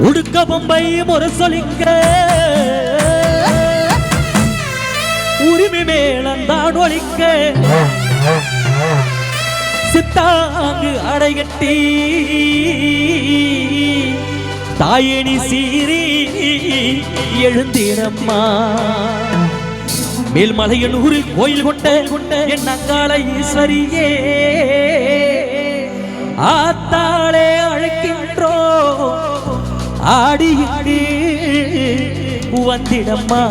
உடுக்க பொம்பை முரசொலிக்க உரிமை மேளந்தான் ஒழிக்க சித்தாங்கு அடைகட்டி தாயணி சீரி எழுந்திடம்மா மேல்மலையனூரில் கோயில் கொண்ட என் அங்காள ஈஸ்வரியே ஆத்தாளே அழைக்கின்றோ ஆடியிட்டு வந்திடம்மா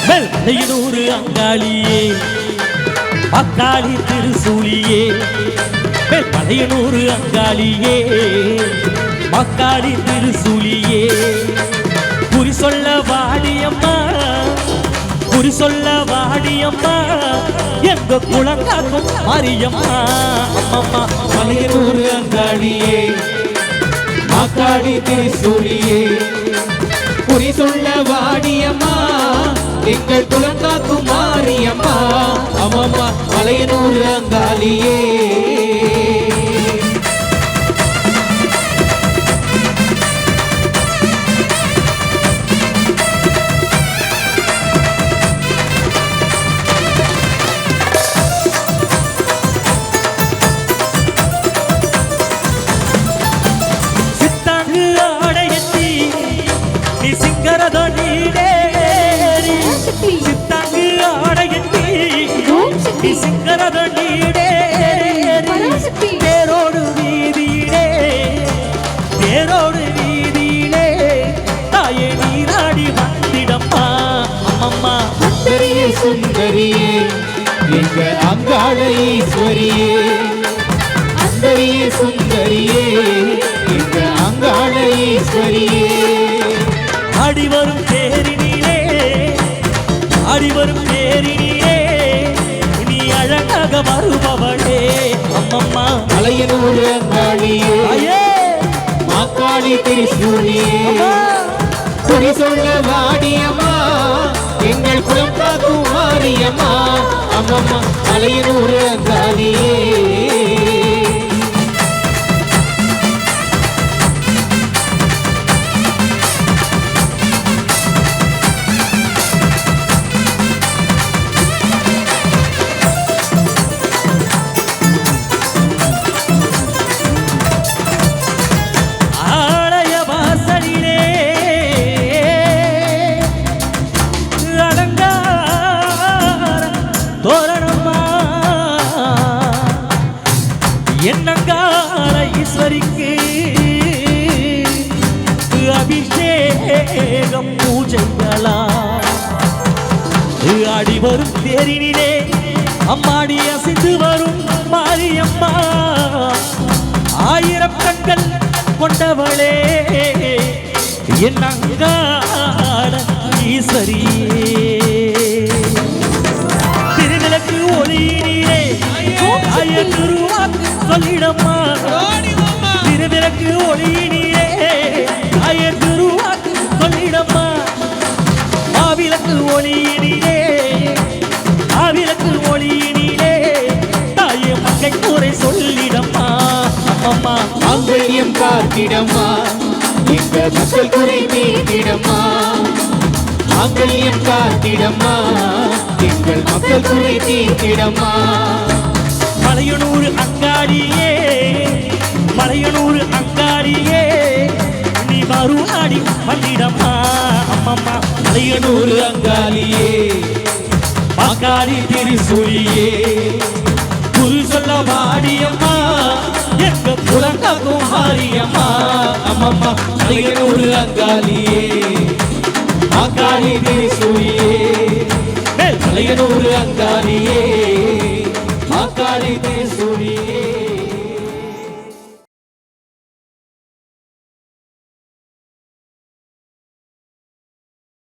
மேல்மலையனூர் அங்காளியே மக்காளி திருசூலியே மேல்மலையனூர் அங்காளியே மக்காளி திருசூலியே குறி சொல்ல வாடியம்மா குறி சொல்ல வாடியம்மா எங்க குளங்காக்கும் மாரியம்மா அம்மம்மா மலையனூர் அங்காளியே மக்காளி திருசூலியே குறி சொல்ல வாடியம்மா எங்கள் குலங்காக்கும் மாரியம்மா அம்மம்மா மலையனூர் அங்காளியே சித்தாங்கு ஆடையத்தி நீ சிங்கரதோ நீடே சித்தாங்கு ஆடையத்தி நீ சிங்கரதோ நீடே தேரோடு வீதியிலே தேரோடு வீதியிலே தாயே நீராடி வந்திடம்மா அம்மம்மா சுந்தரியே சுந்தரியே எங்க அங்காள ஈஸ்வரியே சுந்தரியே சுந்தரியே எங்க அங்காள ஈஸ்வரியே அடிவரும் தேரினிலே அடிவரும் தேரினிலே நீ அழகாக வருபவளே அம்மம்மா மலையனூர் அங்காளியே ஐயே மக்காளி திருசூலியே குறி சொல்ல வாடியம்மா எங்கள் குலம் காக்கும் மாரியம்மா அம்மம்மா மலையனூர் அங்காளியே ஆலய வாசலிலே அலங்கார தோரணம்மா என்னங்கால ஈஸ்வரிக்கு அபிஷேகம் பூஜைகளா ஆடி வரும் தேரினிலே அம்மாடி அசைந்து வரும் மாரியம்மா ஆயிரம் கண்கள் கொண்டவளே என் அங்காள ஈஸ்வரியே திருவிளக்கு ஒளியினிலே ஆயத்துருவாக்கு சொல்லிடம்மா திருவிளக்கு ஒளியினிலே ஆயத்துருவாக்கு சொல்லிடம்மா மாவிளக்கு ஒளியினிலே மாவிளக்கு ஒளியினிலே தாயே மங்கை கூரை சொல்லிடம்மா அம்மம்மா மாங்கல்யம் காத்திடம்மா எங்க மக்கள் குறை தீர்த்திடம்மா மாங்கல்யம் காத்திடம்மா எங்கள் மக்கள் குறை தீர்த்திடம்மா மலையனூர் அங்காடியே மலையனூர் அங்காடியே நீ மறுநாடி வந்திடம்மா அம்மம்மா மலையனூர் அங்காளியே மக்காளி திருசூலியே குறி சொல்ல வாடியம்மா எங்க குலங்காக்கும் மாரியம்மா அம்மம்மா மலையனூர் அங்காளியே மக்காளி திருசூலியே மலையனூர் அங்காளியே